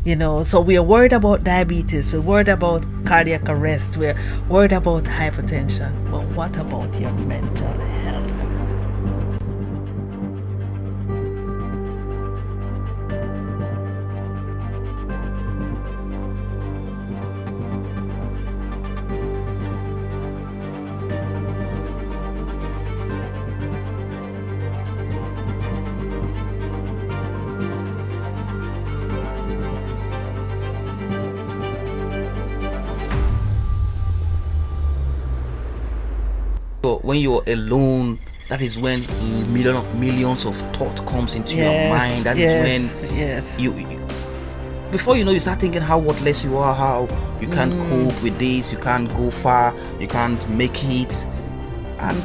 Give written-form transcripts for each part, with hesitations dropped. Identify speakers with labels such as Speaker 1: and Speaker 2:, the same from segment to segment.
Speaker 1: So we are worried about diabetes, we're worried about cardiac arrest, we're worried about hypertension. But what about your mental health?
Speaker 2: So when you're alone, that is when millions of thoughts comes into your mind. That is when you before you know, you start thinking how worthless you are, how you can't cope with this, you can't go far, you can't make it, and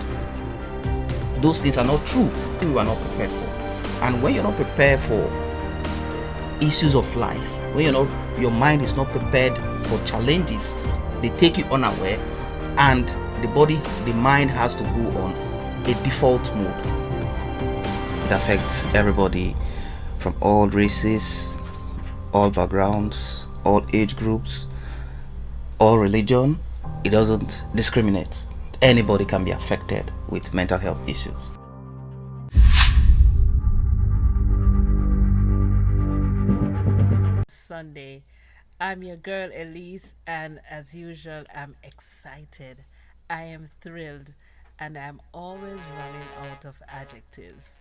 Speaker 2: those things are not true. We are not prepared for. And when you're not prepared for issues of life, when your mind is not prepared for challenges, they take you unaware, and the mind has to go on a default mode. It affects everybody from all races, all backgrounds, all age groups, all religion. It doesn't discriminate. Anybody can be affected with mental health issues.
Speaker 1: Sunday. I'm your girl Elise, and as usual, I'm excited. I am thrilled, and I'm always running out of adjectives.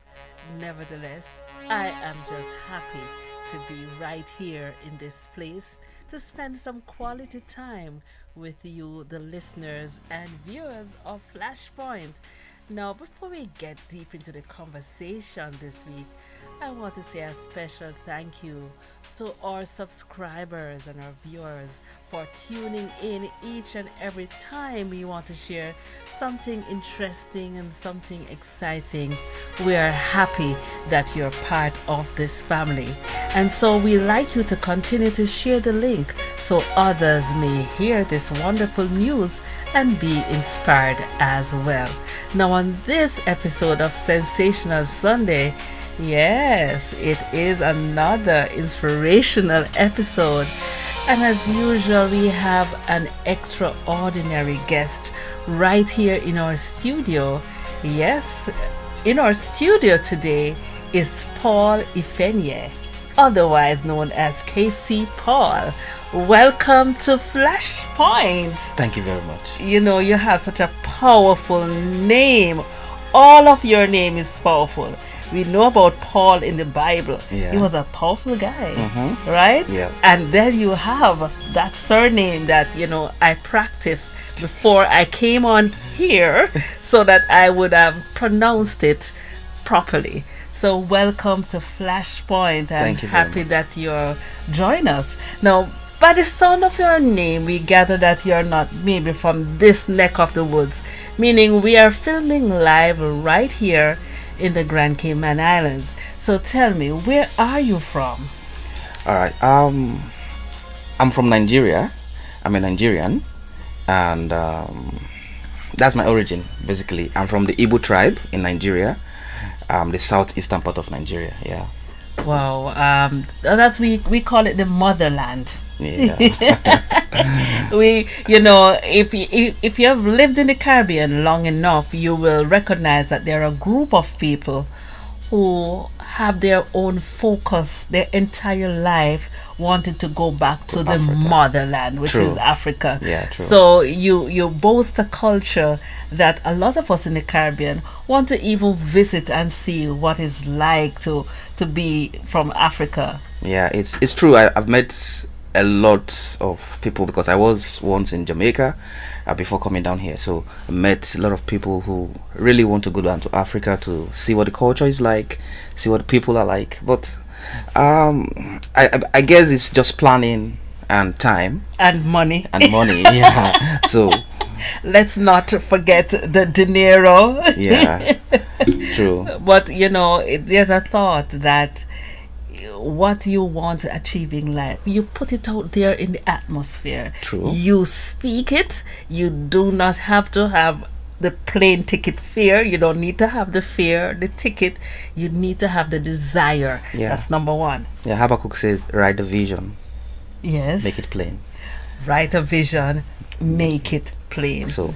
Speaker 1: Nevertheless, I am just happy to be right here in this place to spend some quality time with you, the listeners and viewers of Flashpoint. Now, before we get deep into the conversation this week, I want to say a special thank you to our subscribers and our viewers for tuning in each and every time we want to share something interesting and something exciting. We are happy that you're part of this family. And so we like you to continue to share the link so others may hear this wonderful news and be inspired as well. Now, on this episode of Sensational Sunday, yes, it is another inspirational episode. And as usual, we have an extraordinary guest right here in our studio. Yes, in our studio today is Paul Ifeanyi, otherwise known as KC Paul. Welcome to Flashpoint.
Speaker 2: Thank you very much.
Speaker 1: You have such a powerful name. All of your name is powerful. We know about Paul in the Bible.
Speaker 2: Yeah.
Speaker 1: He was a powerful guy, right?
Speaker 2: Yeah.
Speaker 1: And then you have that surname that, I practiced before I came on here so that I would have pronounced it properly. So welcome to Flashpoint. I'm happy that you're joining us. Now, by the sound of your name, we gather that you're not maybe from this neck of the woods, meaning we are filming live right here in the Grand Cayman Islands. So tell me, where are you from?
Speaker 2: All right. I'm from Nigeria. I'm a Nigerian, and that's my origin. Basically, I'm from the Igbo tribe in Nigeria, the southeastern part of Nigeria. Yeah.
Speaker 1: Wow. That's we call it the motherland.
Speaker 2: Yeah.
Speaker 1: If you have lived in the Caribbean long enough, you will recognize that there are a group of people who have their own focus their entire life wanted to go back to the motherland, which is Africa.
Speaker 2: Yeah, true.
Speaker 1: So you boast a culture that a lot of us in the Caribbean want to even visit and see what it's like to be from Africa.
Speaker 2: Yeah, it's true. I've met a lot of people because I was once in Jamaica before coming down here. So I met a lot of people who really want to go down to Africa to see what the culture is like, see what the people are like. But I guess it's just planning and time
Speaker 1: and money.
Speaker 2: Yeah. So
Speaker 1: let's not forget the dinero.
Speaker 2: Yeah, true.
Speaker 1: But there's a thought that what you want to achieve in life, you put it out there in the atmosphere.
Speaker 2: True.
Speaker 1: You speak it. You do not have to have the plane ticket fear. You don't need to have the fear, the ticket. You need to have the desire.
Speaker 2: Yeah.
Speaker 1: That's number one.
Speaker 2: Yeah, Habakkuk says, write the vision.
Speaker 1: Yes.
Speaker 2: make it plain.
Speaker 1: Write a vision, make it plain.
Speaker 2: So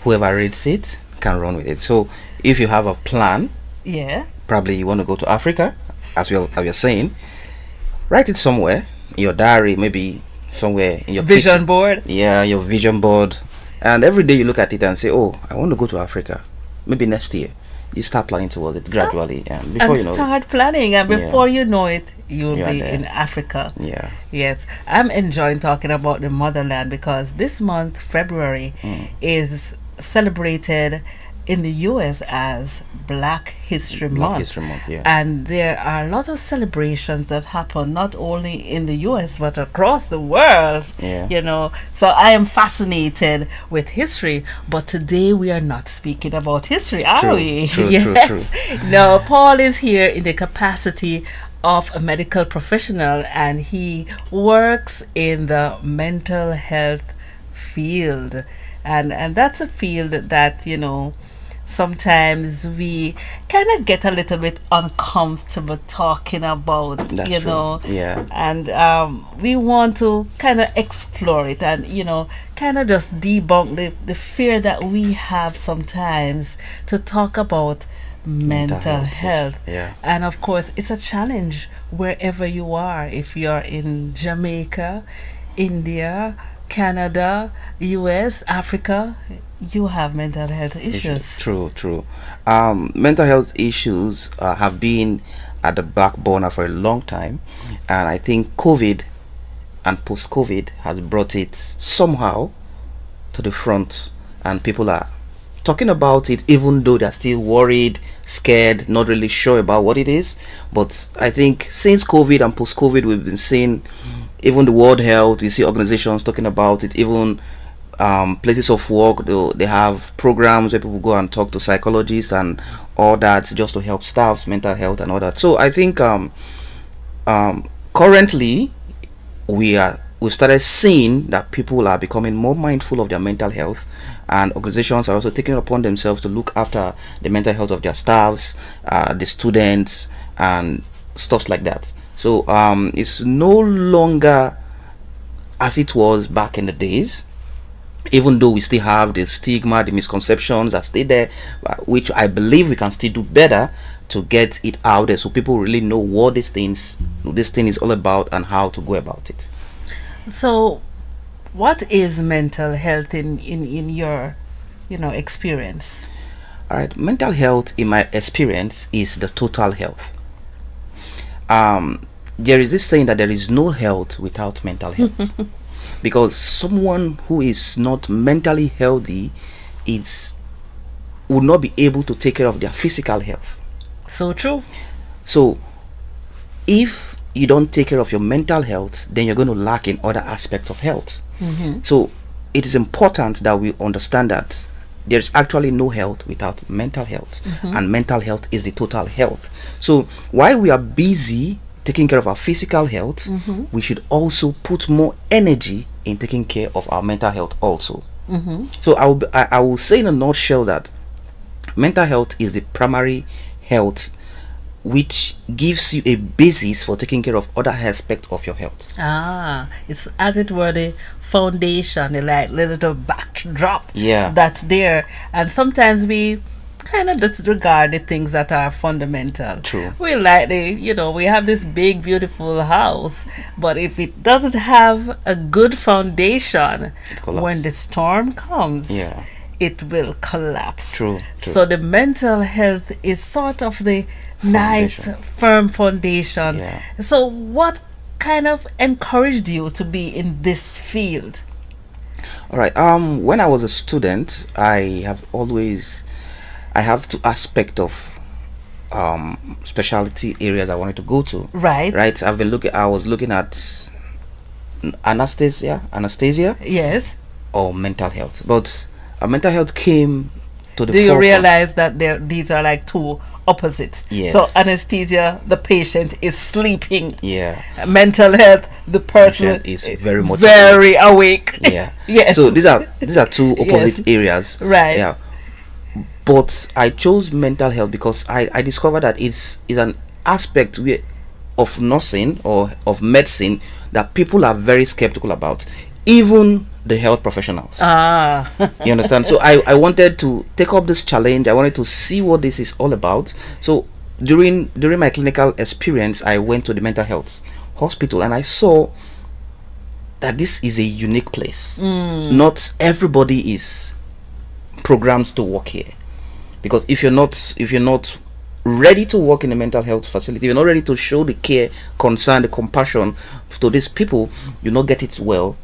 Speaker 2: whoever reads it can run with it. So if you have a plan,
Speaker 1: yeah,
Speaker 2: probably you want to go to Africa, as you're saying, write it somewhere in your diary, maybe somewhere in your
Speaker 1: vision
Speaker 2: kitchen.
Speaker 1: board.
Speaker 2: Yeah, your vision board. And every day you look at it and say, oh, I want to go to Africa. Maybe next year. You start planning towards it gradually, and before you know
Speaker 1: start
Speaker 2: it,
Speaker 1: planning, and before you know it, you'll
Speaker 2: You are
Speaker 1: be
Speaker 2: there.
Speaker 1: in Africa.
Speaker 2: Yeah.
Speaker 1: Yes, I'm enjoying talking about the motherland because this month, February, is celebrated in the US as Black History Month.
Speaker 2: History Month, yeah.
Speaker 1: And there are a lot of celebrations that happen not only in the US but across the world.
Speaker 2: Yeah.
Speaker 1: You know, so I am fascinated with history, but today we are not speaking about history, are
Speaker 2: True,
Speaker 1: we?
Speaker 2: true,
Speaker 1: yes.
Speaker 2: true.
Speaker 1: No, Paul is here in the capacity of a medical professional, and he works in the mental health field. And that's a field that, you know, sometimes we kind of get a little bit uncomfortable talking about.
Speaker 2: That's
Speaker 1: you
Speaker 2: true.
Speaker 1: know,
Speaker 2: Yeah.
Speaker 1: and we want to kind of explore it and, you know, kind of just debunk the fear that we have sometimes to talk about mental health.
Speaker 2: Yeah.
Speaker 1: And of course, it's a challenge wherever you are. If you're in Jamaica, India, Canada, US, Africa, you have mental health issues.
Speaker 2: True. Mental health issues have been at the back burner for a long time, and I think COVID and post-COVID has brought it somehow to the front, and people are talking about it, even though they're still worried, scared, not really sure about what it is. But I think since COVID and post-COVID, we've been seeing even the World Health, you see organizations talking about it, even places of work, they have programs where people go and talk to psychologists and all that, just to help staff's mental health and all that. So I think currently we've started seeing that people are becoming more mindful of their mental health, and organizations are also taking it upon themselves to look after the mental health of their staffs, the students, and stuff like that. So it's no longer as it was back in the days, even though we still have the stigma, the misconceptions that stay there, which I believe we can still do better to get it out there so people really know what this thing is all about and how to go about it.
Speaker 1: So, what is mental health in your, you know, experience?
Speaker 2: All right, mental health in my experience is the total health. There is this saying that there is no health without mental health. Because someone who is not mentally healthy would not be able to take care of their physical health.
Speaker 1: So true.
Speaker 2: So if you don't take care of your mental health, then you're going to lack in other aspects of health. So it is important that we understand that there is actually no health without mental health, and mental health is the total health. So while we are busy taking care of our physical health, we should also put more energy in taking care of our mental health also. So I will say in a nutshell that mental health is the primary health, which gives you a basis for taking care of other aspects of your health.
Speaker 1: It's as it were the foundation, the like little backdrop
Speaker 2: Yeah.
Speaker 1: that's there. And sometimes we kind of disregard the things that are fundamental.
Speaker 2: True.
Speaker 1: We like we have this big beautiful house, but if it doesn't have a good foundation, when the storm comes,
Speaker 2: Yeah.
Speaker 1: it will collapse.
Speaker 2: True.
Speaker 1: So the mental health is sort of the nice firm foundation.
Speaker 2: Yeah.
Speaker 1: So what kind of encouraged you to be in this field?
Speaker 2: All right. When I was a student, I have two aspects of specialty areas I wanted to go to.
Speaker 1: Right.
Speaker 2: I was looking at anesthesia,
Speaker 1: Yes.
Speaker 2: or mental health, but mental health came to the
Speaker 1: Do you
Speaker 2: forefront.
Speaker 1: realize that these are like two opposites?
Speaker 2: Yes.
Speaker 1: So anesthesia, the patient is sleeping.
Speaker 2: Yeah.
Speaker 1: Mental health, the person
Speaker 2: Patient is very much
Speaker 1: very awake.
Speaker 2: Yeah.
Speaker 1: Yes.
Speaker 2: So these are two opposite areas.
Speaker 1: Right.
Speaker 2: Yeah. But I chose mental health because I discovered that it's an aspect where of nursing or of medicine that people are very skeptical about, even the health professionals. You understand? So I wanted to take up this challenge. I wanted to see what this is all about. So during my clinical experience, I went to the mental health hospital and I saw that this is a unique place. Not everybody is programmed to work here, because if you're not ready to work in a mental health facility, you're not ready to show the care, concern, the compassion to these people, you not get it well,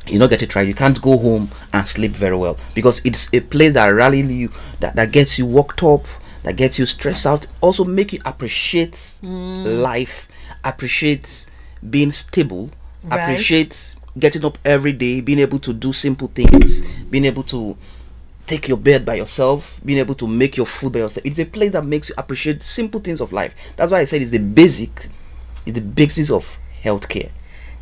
Speaker 2: you not get it right, you can't go home and sleep very well, because it's a place that rallies you, that gets you worked up, that gets you stressed out, also make you appreciate life, appreciate being stable, right, appreciate getting up every day, being able to do simple things, being able to take your bed by yourself, being able to make your food by yourself. It's a place that makes you appreciate simple things of life. That's why I said it's the basis of healthcare.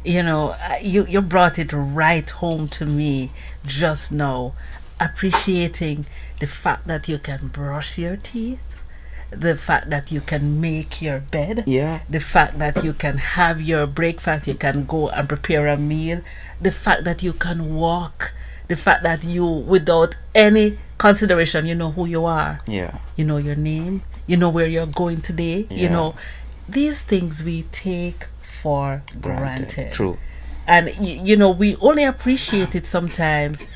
Speaker 1: You brought it right home to me just now, appreciating the fact that you can brush your teeth, the fact that you can make your bed, the fact that you can have your breakfast, you can go and prepare a meal, the fact that you can walk, the fact that you, without any consideration, you know who you are. You know your name. You know where you're going today. These things we take for granted.
Speaker 2: True.
Speaker 1: And we only appreciate it sometimes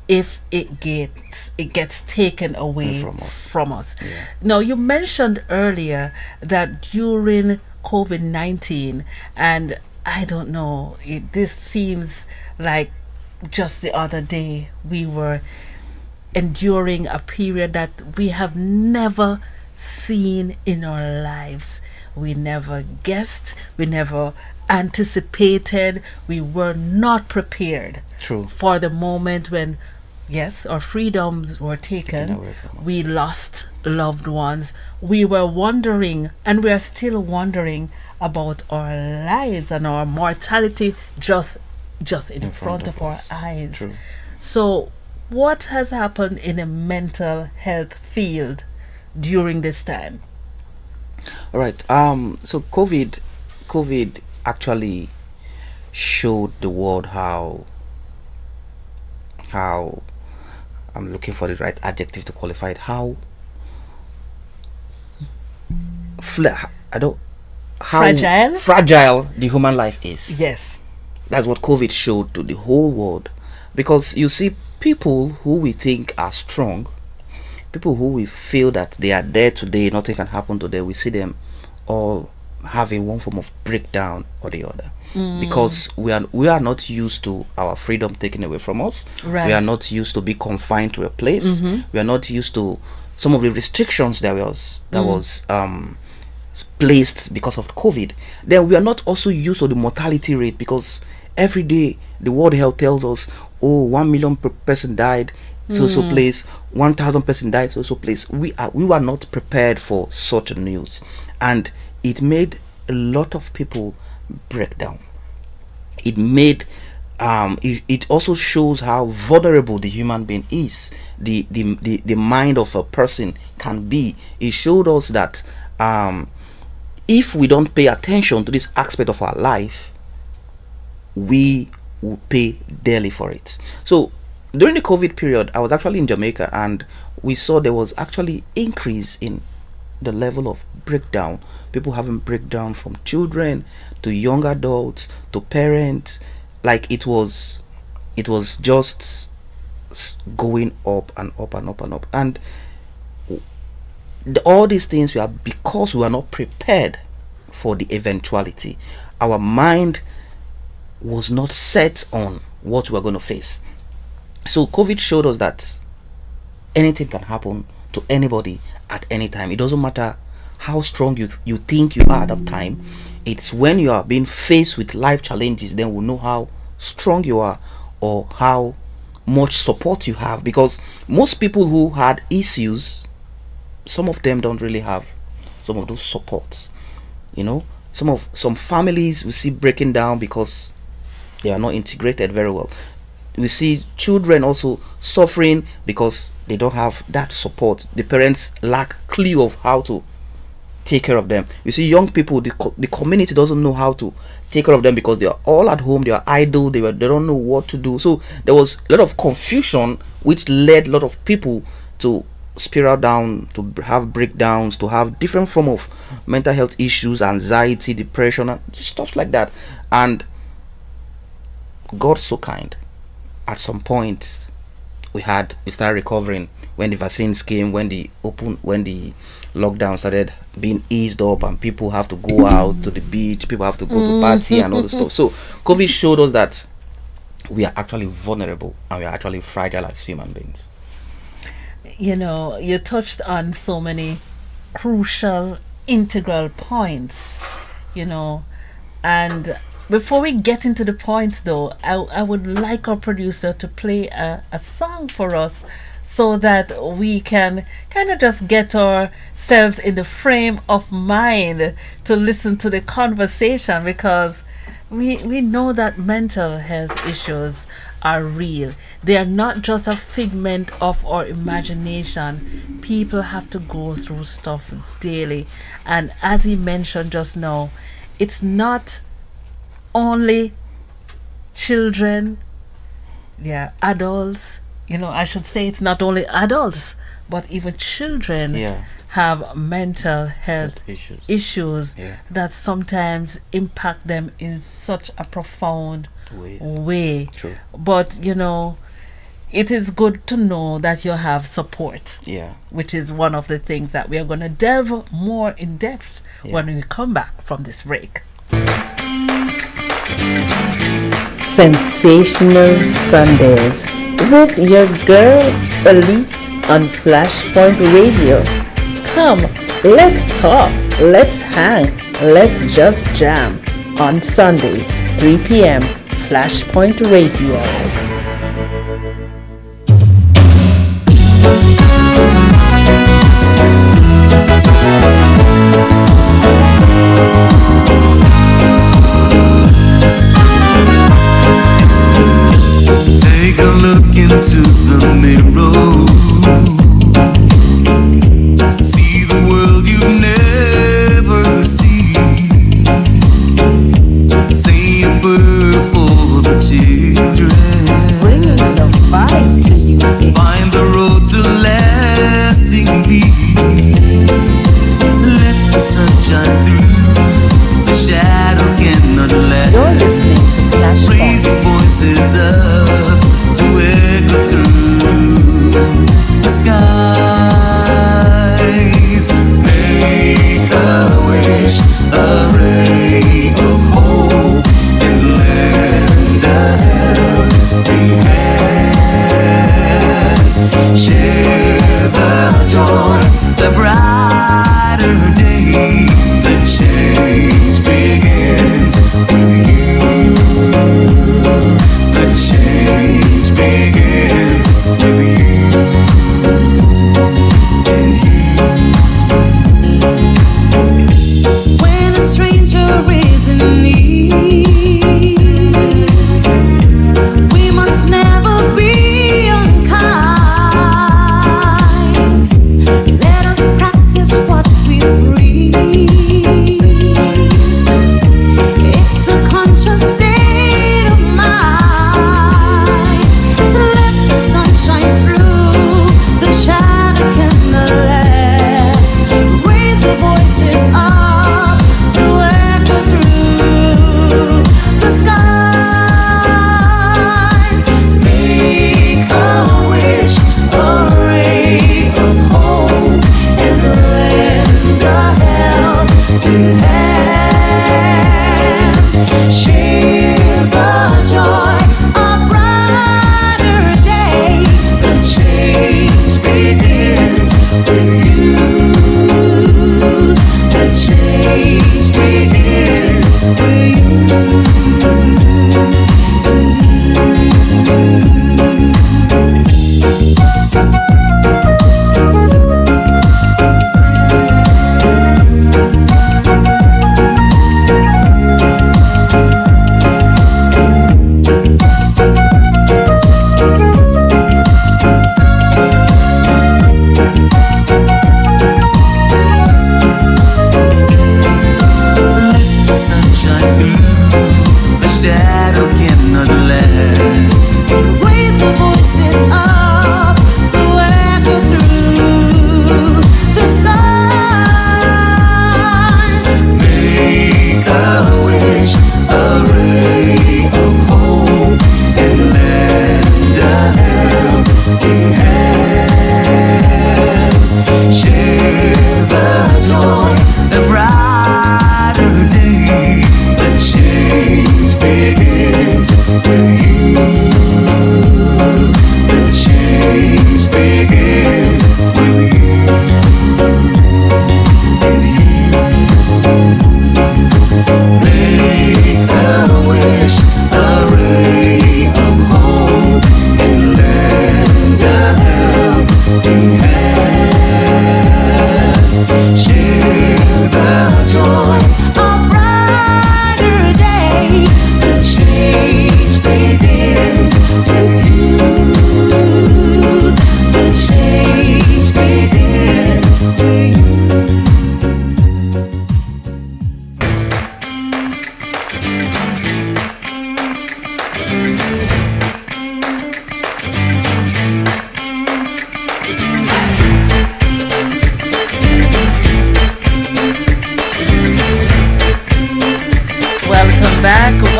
Speaker 1: if it gets taken away from us. Now, you mentioned earlier that during COVID-19, and I don't know, this seems like just the other day we were enduring a period that we have never seen in our lives. We never guessed, we never anticipated, we were not prepared for the moment when, yes, our freedoms were taken, we lost loved ones, we were wondering, and we are still wondering about our lives and our mortality just in front of our eyes. So what has happened in the mental health field during this time?
Speaker 2: All right. So COVID actually showed the world how I'm looking for the right adjective to qualify it, how fragile the human life is.
Speaker 1: Yes.
Speaker 2: That's what COVID showed to the whole world. Because you see, people who we think are strong, people who we feel that they are there today, nothing can happen to them, we see them all having one form of breakdown or the other. Because we are not used to our freedom taken away from us. We are not used to be confined to a place. We are not used to some of the restrictions that was placed because of COVID. Then we are not also used to the mortality rate, because every day the World Health tells us, 1 million person died so place, 1,000 person died so place. We were not prepared for such news, and it made a lot of people break down. It made it also shows how vulnerable the human being is, the mind of a person can be. It showed us that if we don't pay attention to this aspect of our life, we will pay dearly for it. So during the COVID period, I was actually in Jamaica, and we saw there was actually increase in the level of breakdown. People having breakdown, from children to young adults to parents. Like it was just going up and up and up and up. And all these things were because we are not prepared for the eventuality. Our mind was not set on what we are going to face. So COVID showed us that anything can happen to anybody at any time. It doesn't matter how strong you think you are at that time. It's when you are being faced with life challenges, then we'll know how strong you are or how much support you have. Because most people who had issues, some of them don't really have some of those supports. Some families we see breaking down because they are not integrated very well. We see children also suffering because they don't have that support. The parents lack clue of how to take care of them. You see, young people, the community doesn't know how to take care of them because they are all at home, they are idle, they don't know what to do. So there was a lot of confusion, which led a lot of people to spiral down, to have breakdowns, to have different form of mental health issues, anxiety, depression, and stuff like that. And God's so kind. At some point, we started recovering when the vaccines came, when the lockdown started being eased up, and people have to go out to the beach, people have to go to party and all the stuff. So COVID showed us that we are actually vulnerable and we are actually fragile as human beings.
Speaker 1: You know, you touched on so many crucial, integral points, you know, and before we get into the points though, I would like our producer to play a song for us so that we can kind of just get ourselves in the frame of mind to listen to the conversation, because we know that mental health issues are real. They are not just a figment of our imagination. People have to go through stuff daily. And as he mentioned just now, it's not only children, adults. You know, I should say it's not only adults, but even children have mental health issues that sometimes impact them in such a profound way.
Speaker 2: True.
Speaker 1: But, you know, it is good to know that you have support. Which is one of the things that we are going to delve more in depth when we come back from this break.
Speaker 3: Sensational Sundays with your girl Elise on Flashpoint Radio. Come, let's talk, let's hang, let's just jam on Sunday, 3 p.m. Flashpoint Radio.
Speaker 4: Take a look into the mirror. See the world you never seen. Say a word for the children.
Speaker 3: Bringing the vibe to you.
Speaker 4: Find the road to lasting peace. Let the sunshine through. The shadow cannot last.
Speaker 3: You're listening to Flashpoint.
Speaker 4: Raise your voices up to echo through the skies. Make a wish, a ray of hope, and lend a helping hand. Share the joy, the brighter day. The change begins with you. The change begins with you and you. When a stranger is in need, we must never be unkind. Let us practice what we preach. It's a conscious state of mind. Let the sun shine through. The shadow cannot last. Raise your voices up to echo through the skies. Make a wish, a ray of hope, and lend a helping hand. Share the joy, a brighter day. The change begins with you. The change begins with you.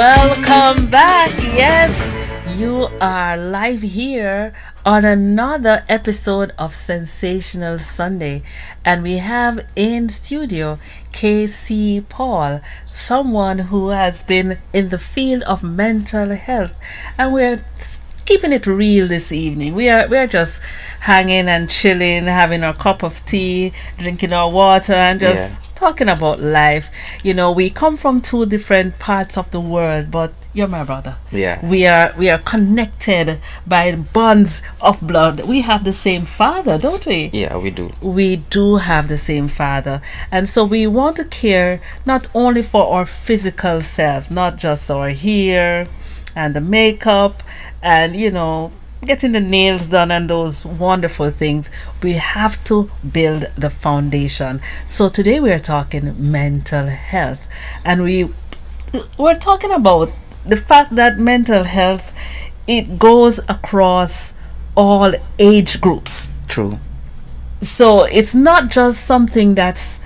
Speaker 1: Welcome back. Yes, you are live here on another episode of Sensational Sunday, and we have in studio KC Paul, someone who has been in the field of mental health, and we're keeping it real this evening. We're just hanging and chilling, having our cup of tea, drinking our water, and just talking about life. You know, we come from two different parts of the world, but you're my brother.
Speaker 2: Yeah.
Speaker 1: We are connected by bonds of blood. We have the same father, don't we?
Speaker 2: Yeah, we do.
Speaker 1: We do have the same father. And so we want to care not only for our physical self, not just our hair and the makeup and, you know, getting the nails done and those wonderful things. We have to build the foundation. So today we're talking mental health, and we're talking about the fact that mental health, it goes across all age groups.
Speaker 2: True.
Speaker 1: So it's not just something that's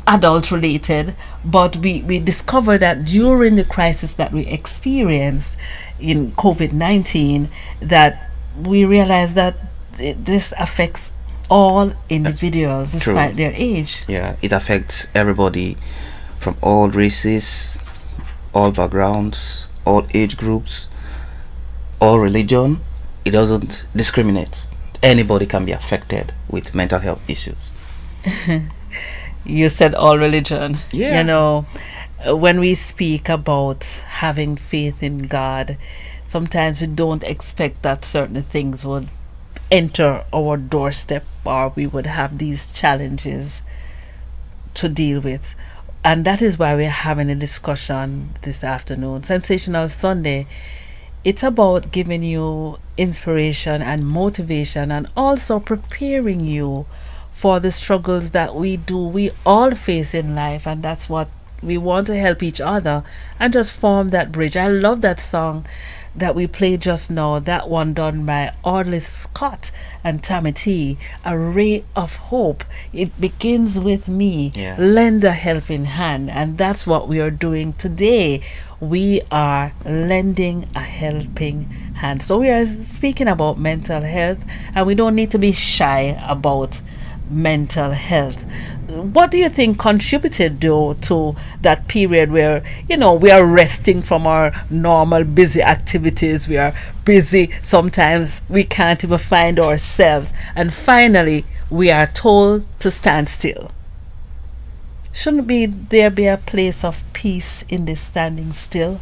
Speaker 1: adult related, but we discovered that during the crisis that we experienced in COVID-19, that we realized that this affects all individuals despite their age.
Speaker 2: Yeah, it affects everybody from all races, all backgrounds, all age groups, all religion. It doesn't discriminate. Anybody can be affected with mental health issues.
Speaker 1: You said all religion.
Speaker 2: Yeah.
Speaker 1: You know, when we speak about having faith in God, sometimes we don't expect that certain things would enter our doorstep, or we would have these challenges to deal with. And that is why we're having a discussion this afternoon. Sensational Sunday, it's about giving you inspiration and motivation, and also preparing you for the struggles that we all face in life. And that's what we want, to help each other and just form that bridge. I love that song that we played just now, that one done by Audley Scott and Tammy T, A Ray of Hope. It begins with me.
Speaker 2: Yeah.
Speaker 1: Lend a helping hand. And that's what we are doing today. We are lending a helping hand. So we are speaking about mental health, and we don't need to be shy about mental health. What do you think contributed though to that period where, you know, we are resting from our normal busy activities? We are busy, sometimes we can't even find ourselves, and finally we are told to stand still. Shouldn't there be a place of peace in this standing still?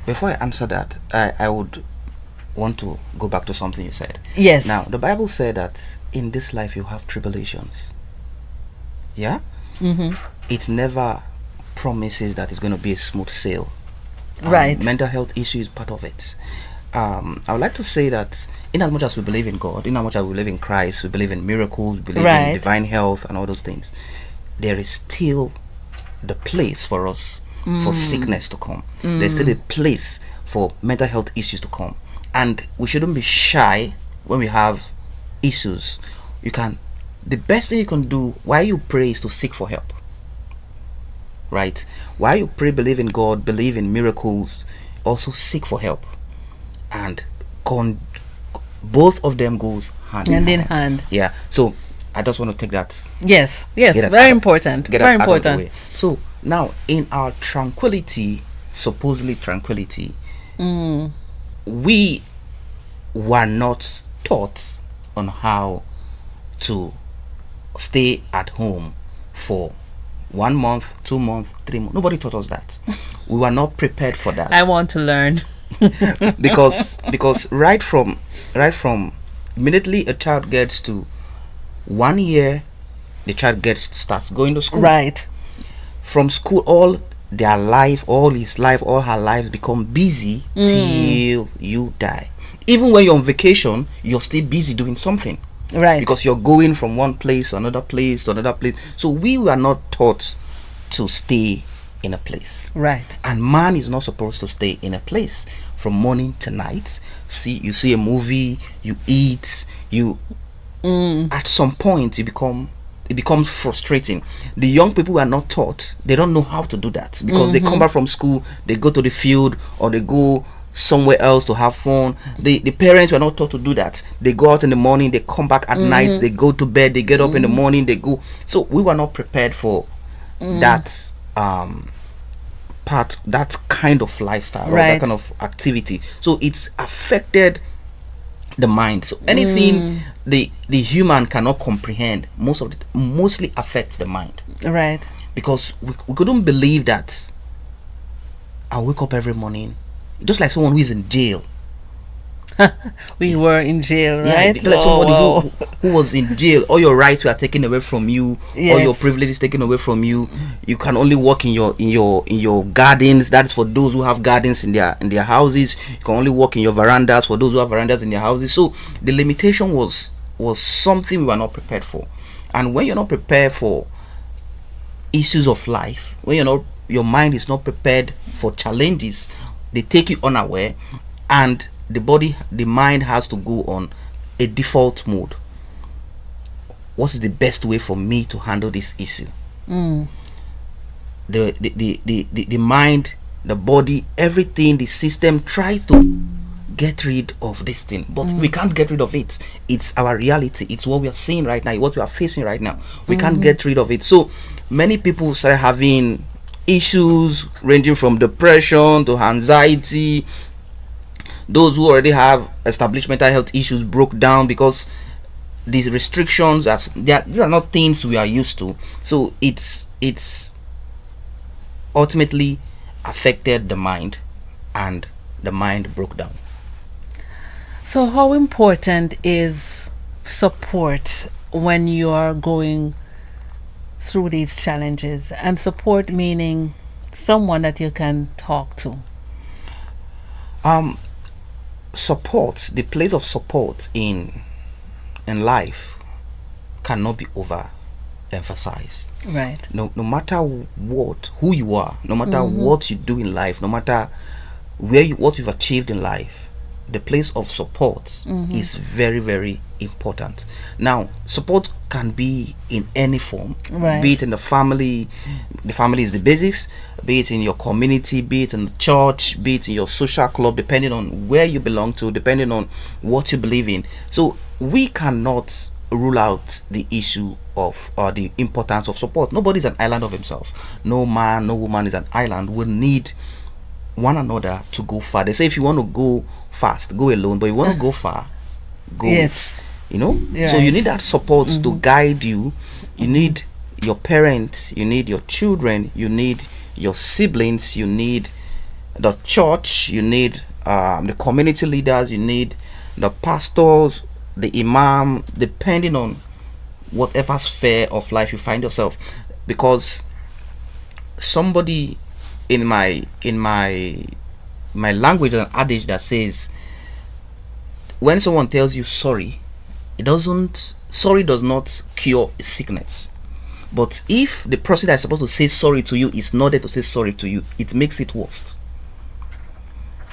Speaker 2: Before I answer that, I would want to go back to something you said.
Speaker 1: Yes.
Speaker 2: Now, the Bible said that in this life you have tribulations. Yeah?
Speaker 1: Mm-hmm.
Speaker 2: It never promises that it's going to be a smooth sail.
Speaker 1: Right.
Speaker 2: Mental health issue is part of it. I would like to say that in as much as we believe in God, in as much as we believe in Christ, we believe in miracles, we believe in divine health and all those things, there is still the place for us for sickness to come. There's still a place for mental health issues to come. And we shouldn't be shy when we have issues. The best thing you can do while you pray is to seek for help. Right? While you pray, believe in God, believe in miracles, also seek for help. And both of them goes hand in hand. Yeah. So I just want to take that.
Speaker 1: Yes. Very important. Very important.
Speaker 2: So now, in our tranquility, supposedly tranquility, we were not taught on how to stay at home for 1 month, 2 months, 3 months. Nobody taught us that. We were not prepared for that.
Speaker 1: I want to learn.
Speaker 2: because right from immediately a child gets to 1 year, the child starts going to school.
Speaker 1: Right.
Speaker 2: From school, all their life, all his life, all her lives become busy till you die. Even when you're on vacation, you're still busy doing something.
Speaker 1: Right.
Speaker 2: Because you're going from one place to another place to another place. So we were not taught to stay in a place.
Speaker 1: Right.
Speaker 2: And man is not supposed to stay in a place from morning to night. You see a movie, you eat, at some point you become it becomes frustrating. The young people who are not taught, they don't know how to do that, because they come back from school, they go to the field, or they go somewhere else to have fun. The parents were not taught to do that. They go out in the morning, they come back at night, they go to bed, they get up in the morning, they go. So we were not prepared for that part, that kind of lifestyle, or that kind of activity. So it's affected the mind. So anything the human cannot comprehend, mostly affects the mind,
Speaker 1: Right.
Speaker 2: because we couldn't believe that I wake up every morning just like someone who is in jail.
Speaker 1: We were in jail,
Speaker 2: Yeah,
Speaker 1: right?
Speaker 2: just like somebody who was in jail. All your rights were taken away from you. All your privileges taken away from you. You can only walk in your gardens. That's for those who have gardens in their houses. You can only walk in your verandas for those who have verandas in their houses. So the limitation was something we were not prepared for. And when you're not prepared for issues of life, when your mind is not prepared for challenges, they take you unaware, and the mind has to go on a default mode. What is the best way for me to handle this issue? The mind, the body, everything, the system tries to get rid of this thing, but we can't get rid of it. It's our reality. It's what we are seeing right now, what we are facing right now. We can't get rid of it. So many people start having issues ranging from depression to anxiety. Those who already have established mental health issues broke down because these restrictions, these are not things we are used to. So it's ultimately affected the mind, and the mind broke down.
Speaker 1: So how important is support when you are going through these challenges? And support meaning someone that you can talk to.
Speaker 2: Support, the place of support in life cannot be overemphasized.
Speaker 1: Right.
Speaker 2: No matter who you are, no matter what you do in life, no matter what you've achieved in life, the place of support is very, very important. Now, support can be in any form, be it in the family is the basis, be it in your community, be it in the church, be it in your social club, depending on where you belong to, depending on what you believe in. So we cannot rule out the issue of the importance of support. Nobody is an island of himself. No man, no woman is an island. We need one another to go far. They say if you want to go fast, go alone, but you want to go far, go with, so you need that support to guide you. You need your parents, you need your children, you need your siblings, you need the church, you need the community leaders, you need the pastors, the imam, depending on whatever sphere of life you find yourself. Because somebody in my language, an adage that says, when someone tells you sorry, sorry does not cure a sickness. But if the person that is supposed to say sorry to you is not there to say sorry to you, it makes it worse.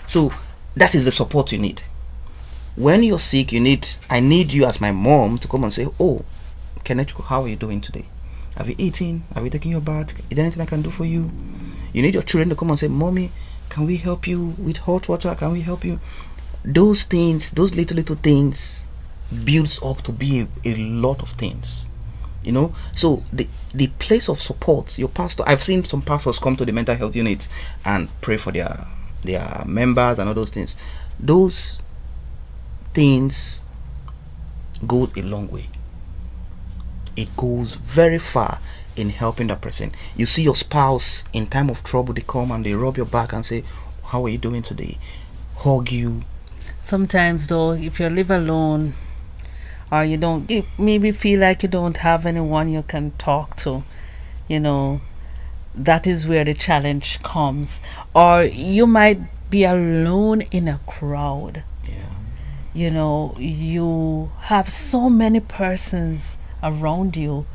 Speaker 2: So that is the support you need. When you're sick, I need you as my mom to come and say, oh, Kenechukwu, how are you doing today? Have you eaten? Have you taken your bath? Is there anything I can do for you? You need your children to come and say, mommy, can we help you with hot water? Can we help you? Those things, those little things builds up to be a lot of things. So the place of support, your pastor, I've seen some pastors come to the mental health unit and pray for their members and all those things. Those things goes a long way. It goes very far in helping that person. You see your spouse in time of trouble, they come and they rub your back and say, how are you doing today? Hug you.
Speaker 1: Sometimes though, if you live alone, or you maybe feel like you don't have anyone you can talk to, that is where the challenge comes. Or you might be alone in a crowd. You have so many persons around you,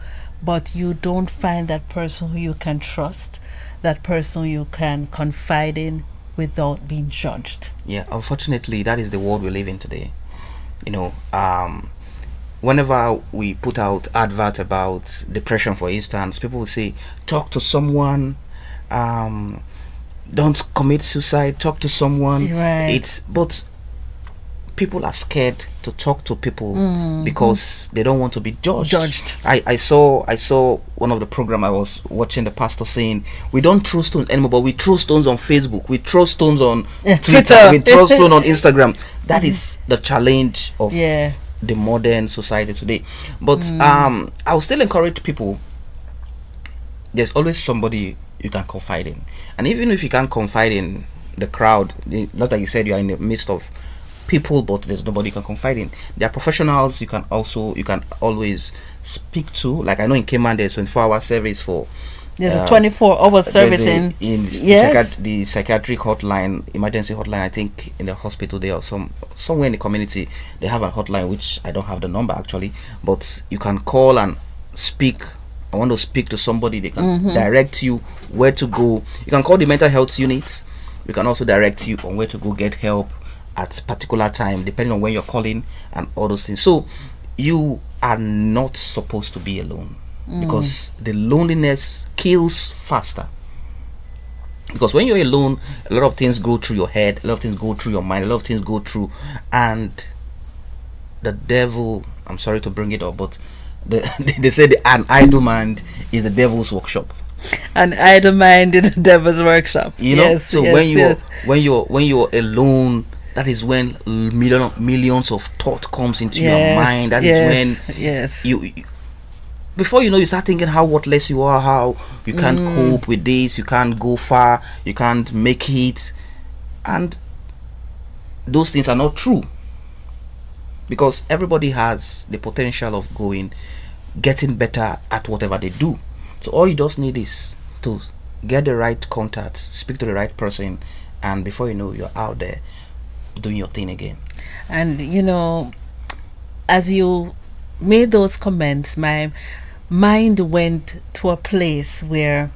Speaker 1: but you don't find that person who you can trust, that person you can confide in without being judged.
Speaker 2: Yeah, unfortunately, that is the world we live in today. whenever we put out advert about depression, for instance, people will say, talk to someone, don't commit suicide, talk to someone.
Speaker 1: Right.
Speaker 2: But people are scared to talk to people because they don't want to be judged. I saw one of the program I was watching, the pastor saying, we don't throw stones anymore, but we throw stones on Facebook, we throw stones on Twitter, we throw stones on Instagram. That is the challenge of the modern society today. But I will still encourage people, there's always somebody you can confide in. And even if you can't confide in the crowd, not like you said, you are in the midst of people, but there's nobody you can confide in. There are professionals you can always speak to. Like I know in Cayman there's 24-hour service for
Speaker 1: there's a 24-hour service in
Speaker 2: the psychiatric hotline, emergency hotline. I think in the hospital there, or somewhere in the community they have a hotline, which I don't have the number actually, but you can call and speak. I want to speak to somebody. They can direct you where to go. You can call the mental health unit. We can also direct you on where to go get help at a particular time, depending on when you're calling and all those things. So you are not supposed to be alone, because the loneliness kills faster. Because when you're alone, a lot of things go through your head, a lot of things go through your mind, a lot of things go through, and the devil, I'm sorry to bring it up, but they say an idle mind is the devil's workshop.
Speaker 1: An idle mind is the devil's workshop.
Speaker 2: You know, so when you're alone, that is when millions of thought comes into your mind. That is when you before you know, you start thinking how worthless you are, how you can't cope with this, you can't go far, you can't make it, and those things are not true, because everybody has the potential of getting better at whatever they do. So all you just need is to get the right contact, speak to the right person, and before you know, you're out there doing your thing again.
Speaker 1: And you know, as you made those comments, my mind went to a place where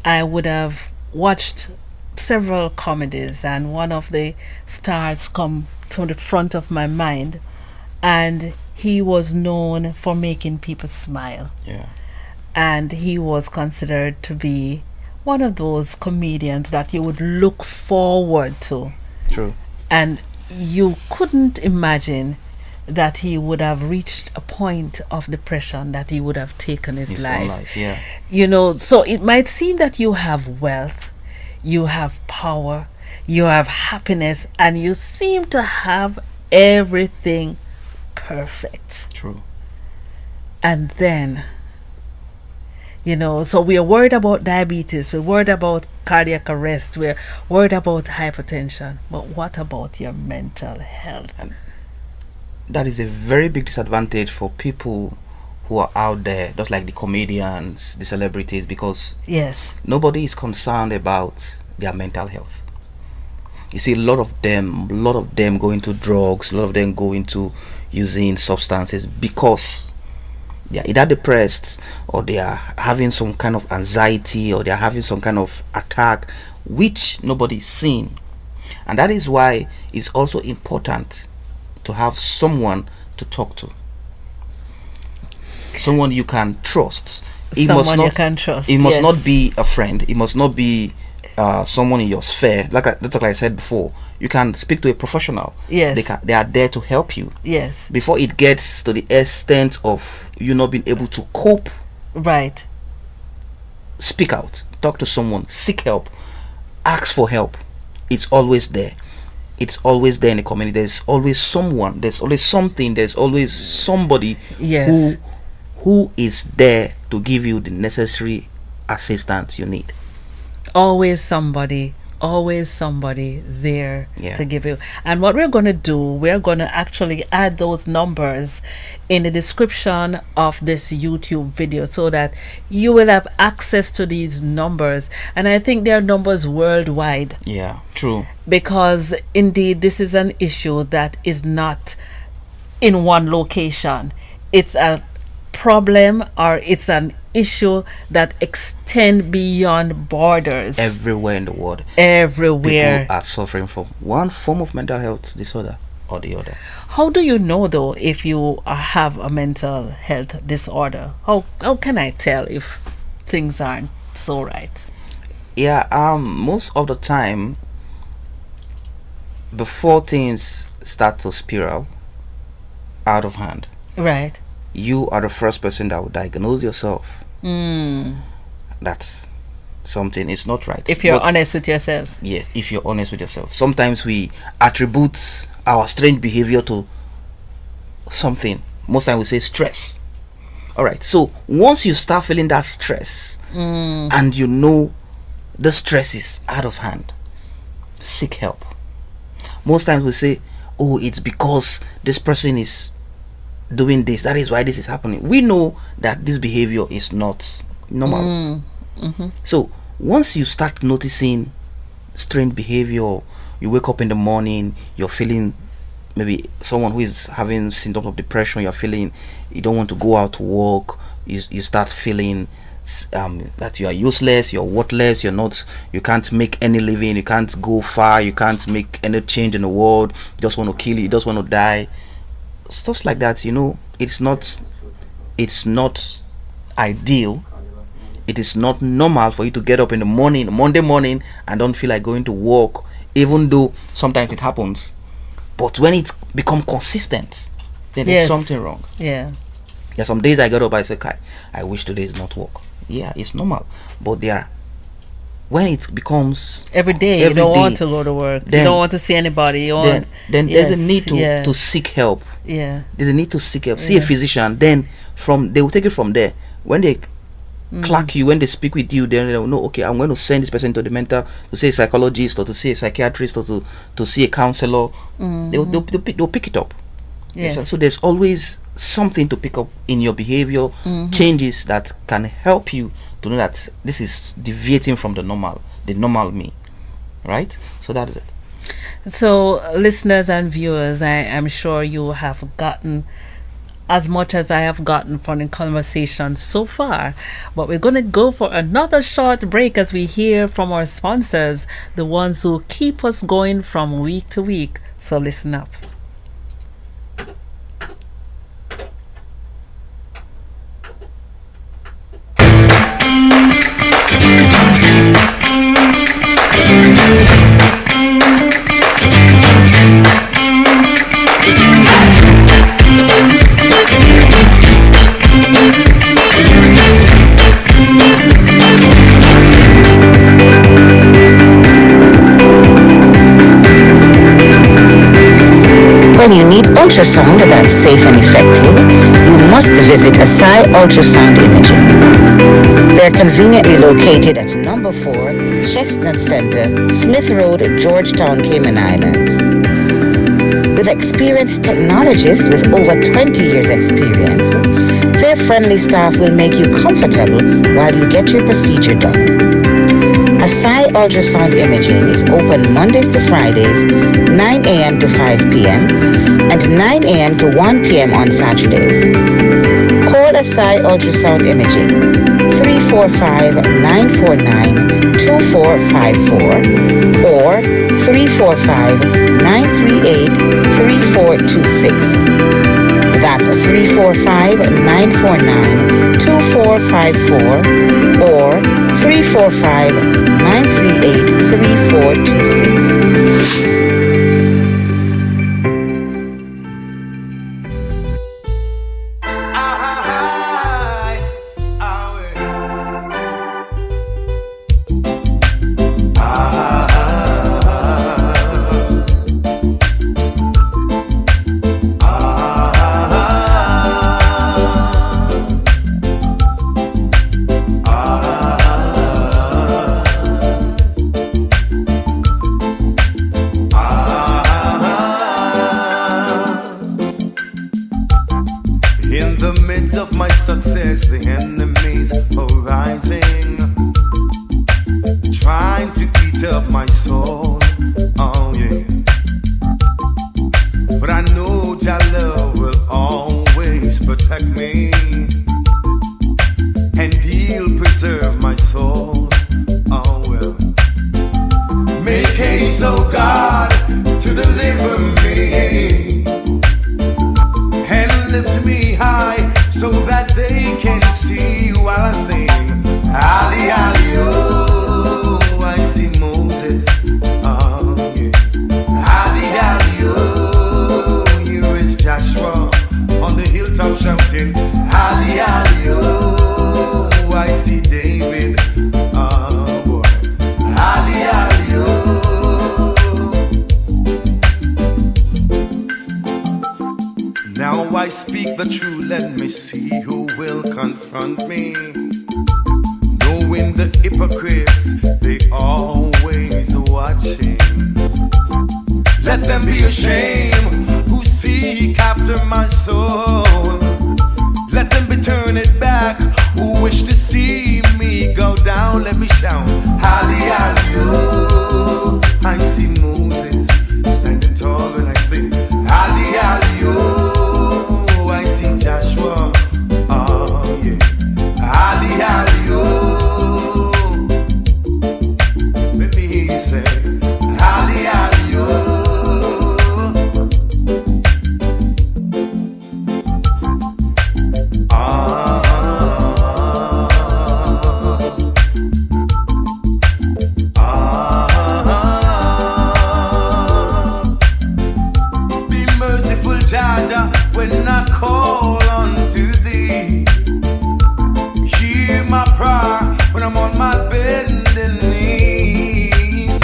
Speaker 1: I would have watched several comedies, and one of the stars come to the front of my mind, and he was known for making people smile.
Speaker 2: Yeah.
Speaker 1: And he was considered to be one of those comedians that you would look forward to.
Speaker 2: True.
Speaker 1: And you couldn't imagine that he would have reached a point of depression, that he would have taken his life.
Speaker 2: Own life. Yeah.
Speaker 1: You know, so it might seem that you have wealth, you have power, you have happiness, and you seem to have everything perfect.
Speaker 2: True.
Speaker 1: And then, you know, so we are worried about diabetes, we're worried about cardiac arrest, we're worried about hypertension, but what about your mental health?
Speaker 2: And that is a very big disadvantage for people who are out there, just like the comedians, the celebrities, because nobody is concerned about their mental health. You see, a lot of them go into drugs, a lot of them go into using substances because they are either depressed, or they are having some kind of anxiety, or they are having some kind of attack which nobody is seeing. And that is why it's also important to have someone to talk to, someone you can trust. It must not be a friend, it must not be someone in your sphere. Like I said before, you can speak to a professional. They are there to help you. Before it gets to the extent of you not being able to cope.
Speaker 1: Right.
Speaker 2: Speak out, talk to someone, seek help, ask for help. It's always there. It's always there in the community. There's always someone, there's always something, there's always somebody who is there to give you the necessary assistance you need. Always somebody
Speaker 1: there to give you. And what we're going to do, we're going to actually add those numbers in the description of this YouTube video so that you will have access to these numbers. And I think there are numbers worldwide.
Speaker 2: Yeah, true.
Speaker 1: Because indeed this is an issue that is not in one location. It's a problem, or it's an issue that extend beyond borders.
Speaker 2: Everywhere in the world.
Speaker 1: Everywhere.
Speaker 2: People are suffering from one form of mental health disorder or the other.
Speaker 1: How do you know though if you have a mental health disorder? How can I tell if things aren't so right?
Speaker 2: Yeah, most of the time, before things start to spiral out of hand,
Speaker 1: Right.
Speaker 2: you are the first person that would diagnose yourself. That's something is not right.
Speaker 1: If you're
Speaker 2: But
Speaker 1: honest with yourself.
Speaker 2: yes, if you're honest with yourself. Sometimes we attribute our strange behavior to something. Most time we say stress. All right. So once you start feeling that stress, and you know the stress is out of hand, seek help. Most times we say, oh, it's because this person is doing this, that is why this is happening. We know that this behavior is not normal. So once you start noticing strange behavior, you wake up in the morning, you're feeling, maybe someone who is having symptoms of depression, you're feeling you don't want to go out to work, you start feeling that you are useless, you're worthless, you can't make any living, you can't go far, you can't make any change in the world, you just want to kill, you just want to die, stuff like that. It's not ideal. It is not normal for you to get up in the morning, Monday morning, and don't feel like going to work, even though sometimes it happens. But when it become consistent, then there's something wrong.
Speaker 1: Yeah.
Speaker 2: There are some days I get up, I say, Kai, I wish today is not work. Yeah, it's normal. But when it becomes
Speaker 1: Every day you don't want to go to work, you don't want to see anybody,
Speaker 2: then there's a need to seek help.
Speaker 1: Yeah.
Speaker 2: There's a need to seek help. See a physician. Then they will take it from there. When they clock you, when they speak with you, then they'll know, okay, I'm going to send this person to to see a psychologist, or to see a psychiatrist, or to see a counselor. They'll pick it up.
Speaker 1: Yes.
Speaker 2: So there's always something to pick up in your behavior, changes that can help you to know that this is deviating from the normal me, right? So that is it.
Speaker 1: So listeners and viewers, I am sure you have gotten as much as I have gotten from the conversation so far, but we're going to go for another short break as we hear from our sponsors, the ones who keep us going from week to week. So listen up.
Speaker 5: When you need ultrasound that's safe and effective, you must visit Asai Ultrasound Imaging. They're conveniently located at number 4, Chestnut Center, Smith Road, Georgetown, Cayman Islands. With experienced technologists with over 20 years experience, their friendly staff will make you comfortable while you get your procedure done. Asai Ultrasound Imaging is open Mondays to Fridays, 9 a.m. to 5 p.m. and 9 a.m. to 1 p.m. on Saturdays. Call Asai Ultrasound Imaging 345-949-2454 or 345-938-3426. That's 345-949-2454 or 345-938-3426.
Speaker 6: speak the truth, let me see who will confront me. Knowing the hypocrites, they always watching. Let them be ashamed who seek after my soul. Let them be turned back who wish to see me go down. Let me shout, Hallelujah. I see Moses standing tall and I sing, Hallelujah. I see Joshua, oh yeah, Hallelujah. Let me hear you say, Hallelujah. When I call unto thee, hear my prayer when I'm on my bending knees.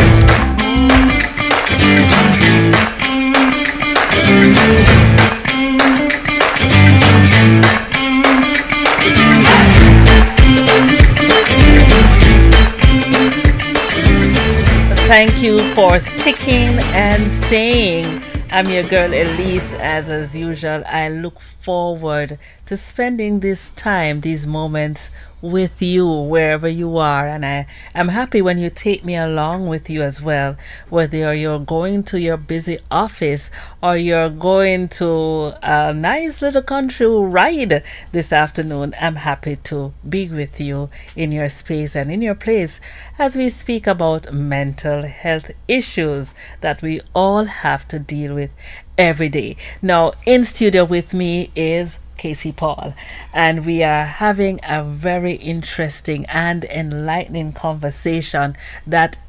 Speaker 1: Thank you for sticking and staying. I'm your girl Elise. As usual, I look forward to spending this time, these moments with you wherever you are, and I'm happy when you take me along with you as well, whether you're going to your busy office or you're going to a nice little country ride this afternoon. I'm happy to be with you in your space and in your place as we speak about mental health issues that we all have to deal with every day. Now, in studio with me is KC Paul, and we are having a very interesting and enlightening conversation that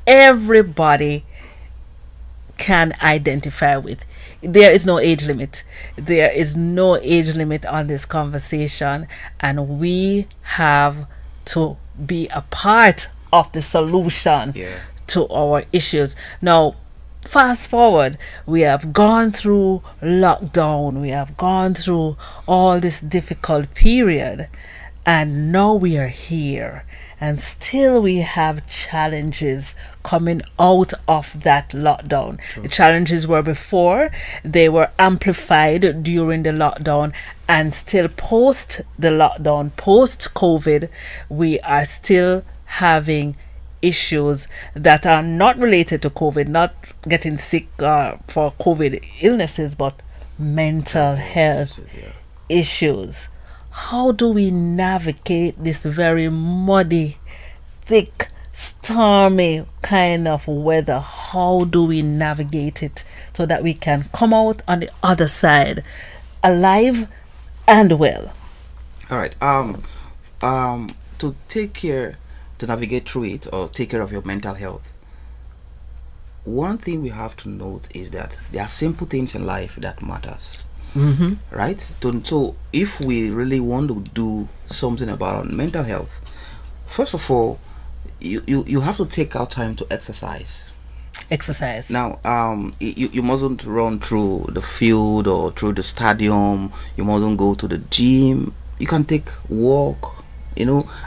Speaker 1: everybody can identify with. There is no age limit. There is no age limit on this conversation, and we have to be a part of the solution to our issues. Now, fast forward, we have gone through lockdown, we have gone through all this difficult period, and now we are here, and still we have challenges coming out of that lockdown. True. The challenges were before, they were amplified during the lockdown, and still post the lockdown, post COVID, we are still having issues that are not related to COVID, not getting sick for COVID illnesses, but mental health issues. How do we navigate this very muddy, thick, stormy kind of weather? How do we navigate it so that we can come out on the other side alive and well?
Speaker 2: All right. To take care, to navigate through it or take care of your mental health, one thing we have to note is that there are simple things in life that matters. Right? So if we really want to do something about mental health, first of all, you have to take out time to exercise. Now, you mustn't run through the field or through the stadium. You mustn't go to the gym. You can take walk.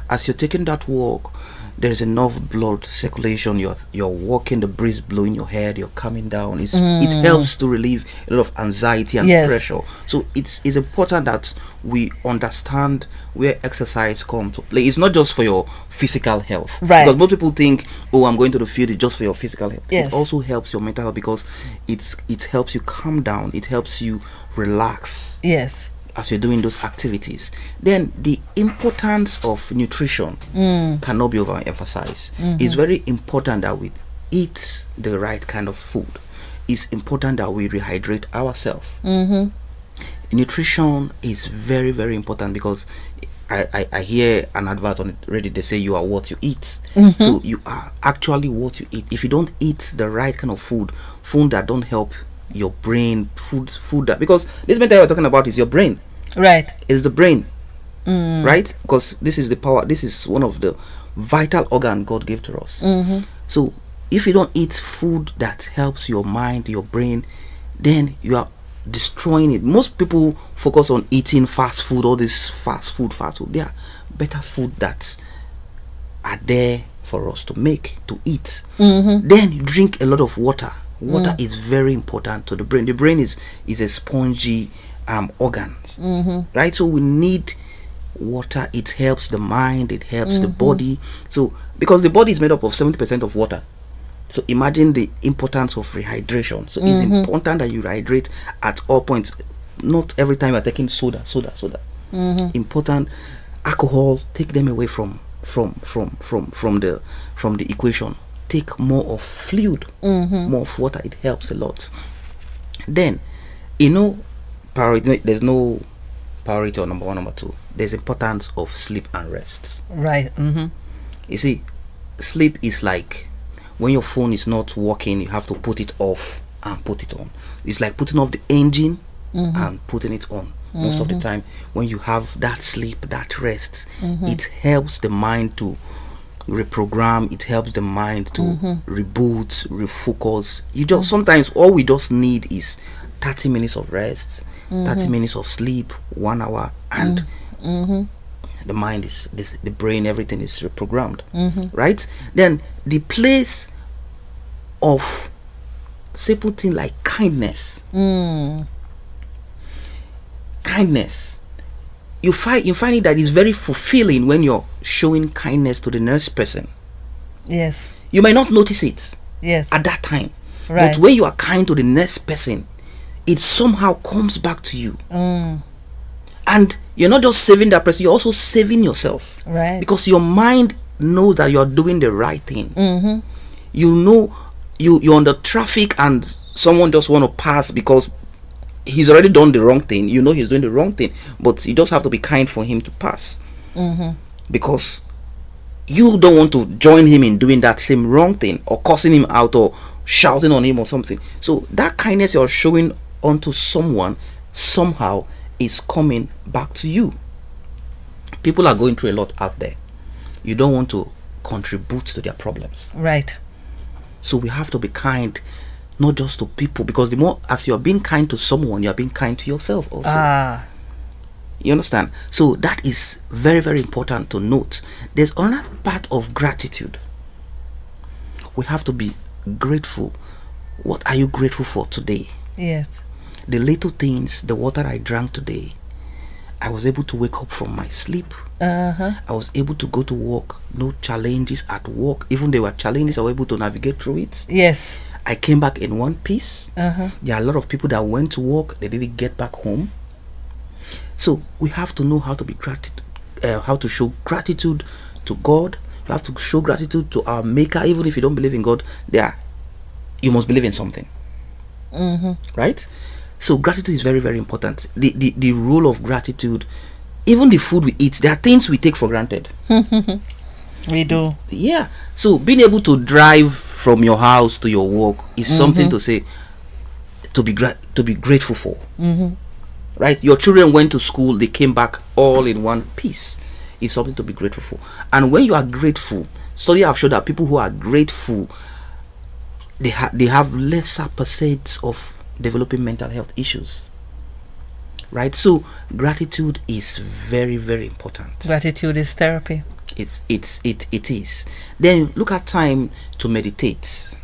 Speaker 2: As you're taking that walk, there's enough blood circulation. You're walking, the breeze blowing your head, you're coming down. It helps to relieve a lot of anxiety and pressure. So it's important that we understand where exercise comes to play. It's not just for your physical health, right? Because most people think, oh, I'm going to the field, it's just for your physical health. It also helps your mental health because it helps you calm down. It helps you relax. As you're doing those activities. Then the importance of nutrition cannot be overemphasized. It's very important that we eat the right kind of food. It's important that we rehydrate ourselves. Nutrition is very, very important because I hear an advert on it already. They say you are what you eat. So you are actually what you eat. If you don't eat the right kind of food that don't help your brain, food that, because this mental we're talking about is your brain, right? It's the brain, right? Because this is the power. This is one of the vital organ God gave to us. So if you don't eat food that helps your mind, your brain, then you are destroying it. Most people focus on eating fast food, all this fast food. There are better food that are there for us to make, to eat. Then you drink a lot of water. Water is very important to the brain. The brain is a spongy organ, right? So we need water. It helps the mind, it helps the body. So because the body is made up of 70% of water, so imagine the importance of rehydration. So it's important that you hydrate at all points. Not every time you're taking soda. Important. Alcohol, take them away from the equation. Take more of fluid, more of water. It helps a lot. Then, priority. There's no priority or number one, number two. There's importance of sleep and rest.
Speaker 1: Right.
Speaker 2: You see, sleep is like when your phone is not working, you have to put it off and put it on. It's like putting off the engine and putting it on. Most of the time, when you have that sleep, that rest, it helps the mind to reprogram. It helps the mind to reboot, refocus. Sometimes all we just need is 30 minutes of rest, 30 minutes of sleep, 1 hour, and the mind is the brain, everything is reprogrammed, right? Then the place of simple thing like kindness. Kindness, you find it that is very fulfilling when you're showing kindness to the next person.
Speaker 1: Yes.
Speaker 2: You might not notice it
Speaker 1: at
Speaker 2: that time,
Speaker 1: right.
Speaker 2: but when you are kind to the next person, it somehow comes back to you. And you're not just saving that person, you're also saving yourself,
Speaker 1: right?
Speaker 2: Because your mind knows that you're doing the right thing. You know, you're on the traffic and someone just want to pass because he's already done the wrong thing. You know he's doing the wrong thing, but you just have to be kind for him to pass, because you don't want to join him in doing that same wrong thing or cursing him out or shouting on him or something. So that kindness you're showing onto someone somehow is coming back to you. People are going through a lot out there. You don't want to contribute to their problems,
Speaker 1: right?
Speaker 2: So we have to be kind, not just to people, because the more as you're being kind to someone, you're being kind to yourself also. You understand? So that is very, very important to note. There's another part of gratitude. We have to be grateful. What are you grateful for today?
Speaker 1: Yes.
Speaker 2: The little things, the water I drank today, I was able to wake up from my sleep. I was able to go to work. No challenges at work. Even there were challenges, I was able to navigate through it.
Speaker 1: Yes.
Speaker 2: I came back in one piece. There are a lot of people that went to work, they didn't get back home. So we have to know how to be how to show gratitude to God. You have to show gratitude to our Maker. Even if you don't believe in God, you must believe in something, right? So gratitude is very, very important. The role of gratitude, even the food we eat, there are things we take for granted.
Speaker 1: We do.
Speaker 2: Yeah. So being able to drive from your house to your work is something to say, to be grateful for. Right? Your children went to school, they came back all in one piece. It's something to be grateful for. And when you are grateful, studies have shown that people who are grateful, they have lesser percent of developing mental health issues. Right? So gratitude is very, very important.
Speaker 1: Gratitude is therapy.
Speaker 2: It is. Then look at time to meditate.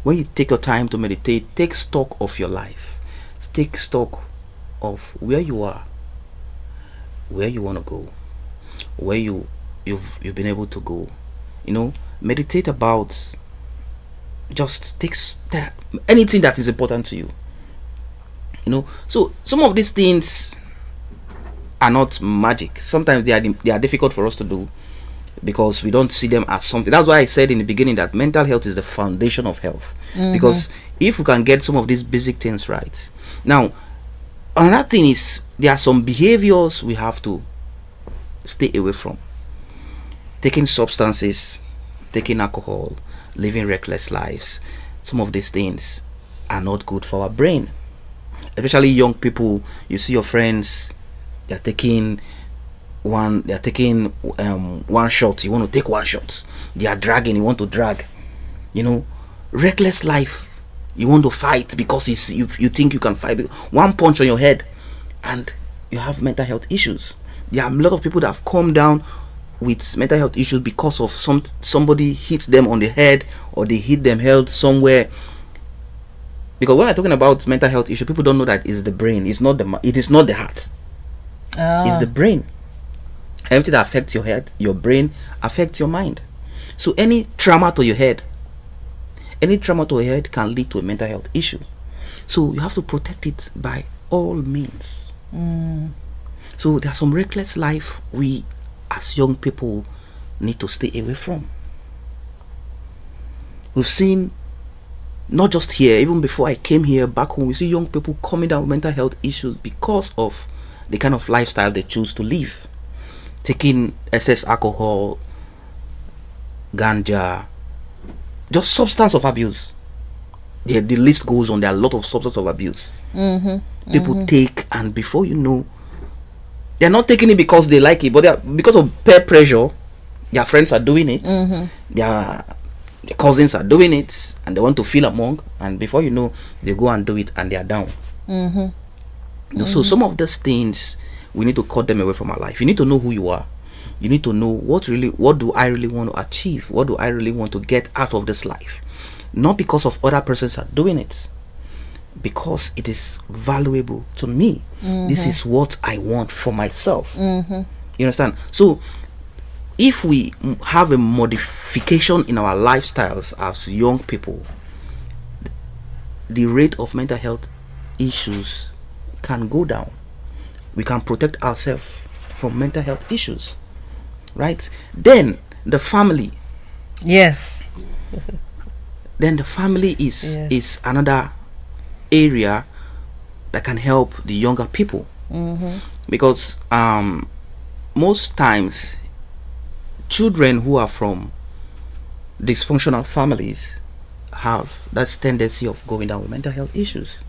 Speaker 2: When you take your time to meditate, take stock of your life. Take stock of where you are, where you want to go, where you've been able to go. Meditate about, just take anything that is important to you. So some of these things are not magic. Sometimes they are difficult for us to do because we don't see them as something. That's why I said in the beginning that mental health is the foundation of health. Because if we can get some of these basic things right. Now, another thing is there are some behaviors we have to stay away from. Taking substances, taking alcohol, living reckless lives. Some of these things are not good for our brain. Especially young people, you see your friends, they're taking one shot. You want to take one shot. They are dragging, you want to drag. Reckless life You want to fight because you think you can fight. One punch on your head and you have mental health issues. There are a lot of people that have come down with mental health issues because of somebody hit them on the head, or they hit them held somewhere. Because when we're talking about mental health issue, people don't know that it's the brain. It is not the heart. It's the brain. Everything that affects your head, your brain, affects your mind. So any trauma to your head can lead to a mental health issue. So you have to protect it by all means. So there's some reckless life we as young people need to stay away from. We've seen, not just here, even before I came here, back home, we see young people coming down with mental health issues because of the kind of lifestyle they choose to live. Taking excess alcohol, ganja, just substance of abuse. The list goes on. There are a lot of substance of abuse. People take, and before you know, they're not taking it because they like it, but because of peer pressure. Their friends are doing it. Their cousins are doing it, and they want to feel among. And before you know, they go and do it, and they are down. So some of these things, we need to cut them away from our life. You need to know who you are. You need to know what do I really want to achieve? What do I really want to get out of this life? Not because of other persons are doing it, because it is valuable to me. This is what I want for myself. You understand? So if we have a modification in our lifestyles as young people, the rate of mental health issues can go down. We can protect ourselves from mental health issues, right? Then the family.
Speaker 1: Yes.
Speaker 2: Then the family is another area that can help the younger people. Because most times children who are from dysfunctional families have that tendency of going down with mental health issues.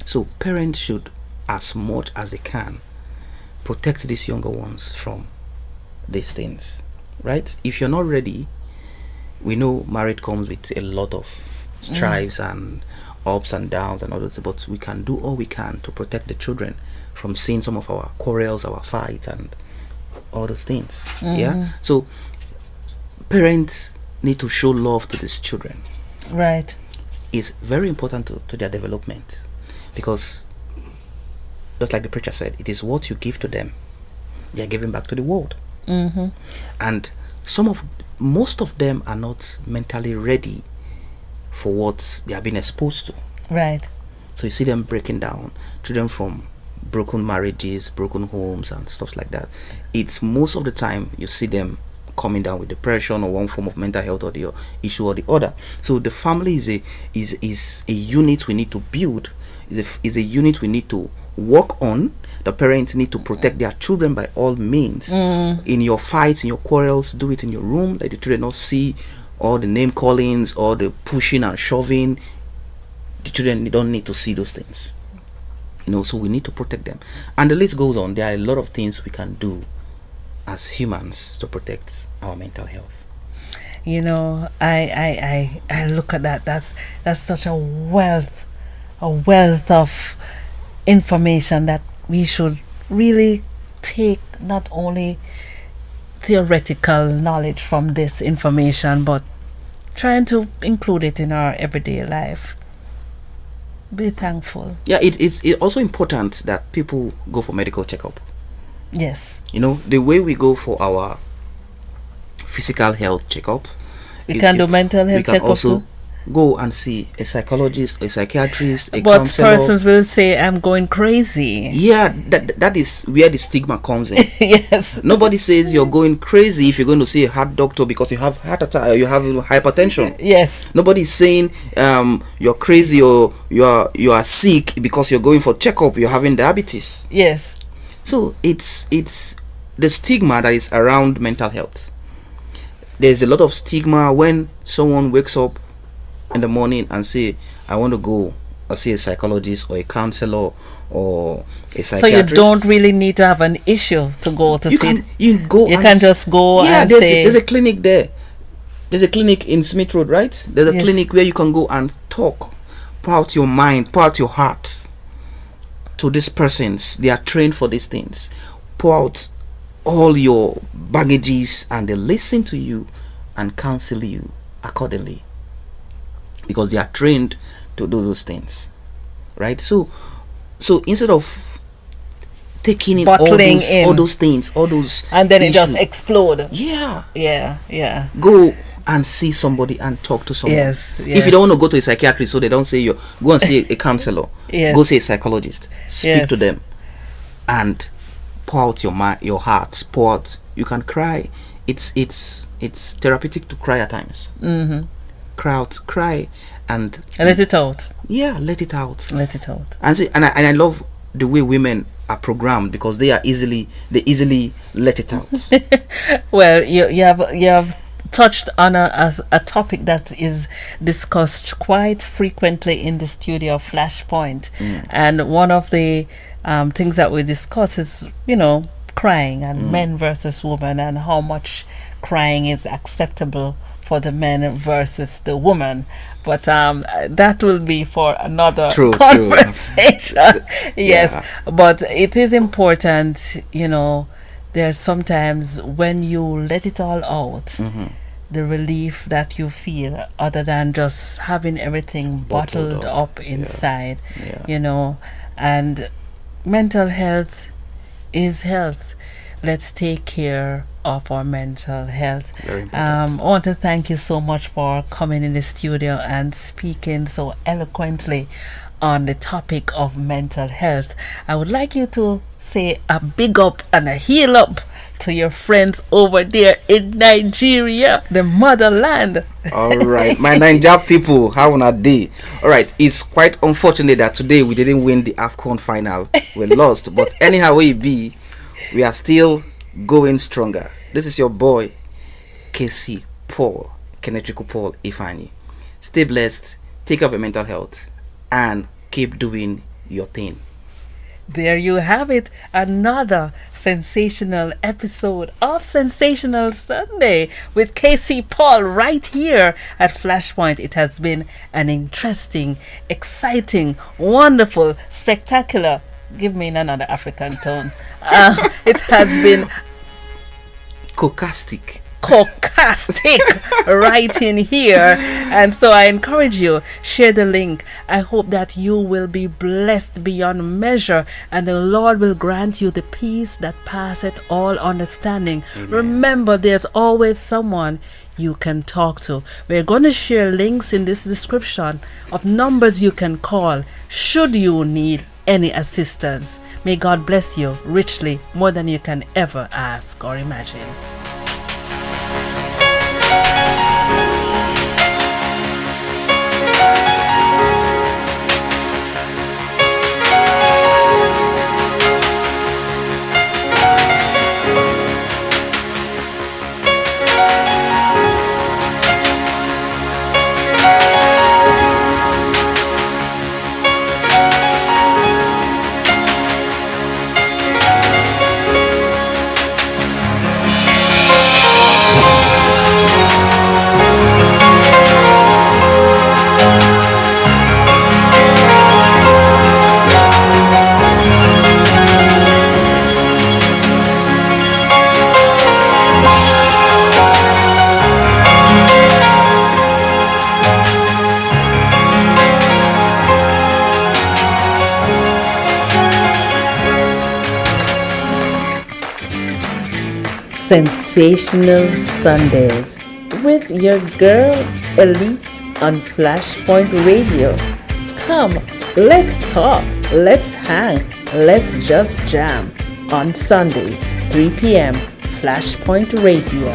Speaker 2: So parents should, as much as they can, protect these younger ones from these things, right? If you're not ready, we know marriage comes with a lot of strives and ups and downs and all those, but we can do all we can to protect the children from seeing some of our quarrels, our fights, and all those things. Yeah. So parents need to show love to these children.
Speaker 1: Right.
Speaker 2: It's very important to their development, because just like the preacher said, it is what you give to them, they are giving back to the world. And most of them are not mentally ready for what they are being exposed to.
Speaker 1: Right.
Speaker 2: So you see them breaking down, children from broken marriages, broken homes, and stuff like that. It's most of the time you see them coming down with depression or one form of mental health or the issue or the other. So the family is a unit we need to build. Is a unit we need to work on. The parents need to protect their children by all means. In your fights, in your quarrels, do it in your room. Let the children not see all the name callings, all the pushing and shoving. The children don't need to see those things. So we need to protect them. And the list goes on. There are a lot of things we can do as humans to protect our mental health.
Speaker 1: I look at that. That's such a wealth of information that we should really take, not only theoretical knowledge from this information, but trying to include it in our everyday life. Be thankful.
Speaker 2: Yeah, it's also important that people go for medical checkup.
Speaker 1: Yes.
Speaker 2: The way we go for our physical health checkup,
Speaker 1: we can do mental health checkup. We can also
Speaker 2: go and see a psychologist, a psychiatrist, a
Speaker 1: but
Speaker 2: counselor.
Speaker 1: Persons will say I'm going crazy.
Speaker 2: Yeah, that is where the stigma comes in.
Speaker 1: Yes.
Speaker 2: Nobody says you're going crazy if you're going to see a heart doctor because you have heart attack or you have hypertension.
Speaker 1: Yes.
Speaker 2: Nobody's saying you're crazy or you are sick because you're going for checkup, you're having diabetes.
Speaker 1: Yes.
Speaker 2: So it's the stigma that is around mental health. There's a lot of stigma when someone wakes up in the morning and say, I want to go or see a psychologist or a counselor or a psychiatrist.
Speaker 1: So you don't really need to have an issue to go to see.
Speaker 2: You can
Speaker 1: just go and say.
Speaker 2: There's a clinic there. There's a clinic in Smith Road, right? There's a clinic where you can go and talk. pour out your mind, pour out your heart to these persons. They are trained for these things. Pour out all your baggages, and they listen to you and counsel you accordingly, because they are trained to do those things, right? So instead of taking in all those things, all those
Speaker 1: and then
Speaker 2: issues,
Speaker 1: it just explode.
Speaker 2: Yeah. Go and see somebody and talk to someone.
Speaker 1: Yes.
Speaker 2: If you don't want to go to a psychiatrist, so they don't say you go and see a counselor.
Speaker 1: Yes.
Speaker 2: Go see a psychologist. Speak to them and pour out your mind, your heart. Pour out. You can cry. It's therapeutic to cry at times. Cry and
Speaker 1: let it out.
Speaker 2: Yeah, let it out.
Speaker 1: And
Speaker 2: see, and I love the way women are programmed, because they easily let it out.
Speaker 1: Well, you have touched on a topic that is discussed quite frequently in the studio of Flashpoint, and one of the things that we discuss is crying, and men versus women, and how much crying is acceptable for the men versus the woman. But that will be for another conversation. Yes, but it is important, there's sometimes when you let it all out, the relief that you feel, other than just having everything bottled up inside, and mental health is health. Let's take care of our mental health. I want to thank you so much for coming in the studio and speaking so eloquently on the topic of mental health. I would like you to say a big up and a heel up to your friends over there in Nigeria, the motherland.
Speaker 2: All right, my Naija people, how on a day? All right, it's quite unfortunate that today we didn't win the AFCON final. We lost, but anyhow it be, we are still going stronger. This is your boy KC Paul, Kenechukwu Paul Ifeanyi. Stay blessed, take care of your mental health, and keep doing your thing.
Speaker 1: There you have it, another sensational episode of Sensational Sunday with KC Paul right here at Flashpoint. It has been an interesting, exciting, wonderful, spectacular, give me another African tone. It has been
Speaker 2: cocastic
Speaker 1: right in here, and so I encourage you, share the link. I hope that you will be blessed beyond measure, and the Lord will grant you the peace that passeth all understanding. Amen. Remember, there's always someone you can talk to. We're going to share links in this description of numbers you can call should you need any assistance. May God bless you richly, more than you can ever ask or imagine. Sensational Sundays with your girl Elise on Flashpoint Radio. Come, let's talk, let's hang, let's just jam on Sunday, 3 p.m. Flashpoint Radio.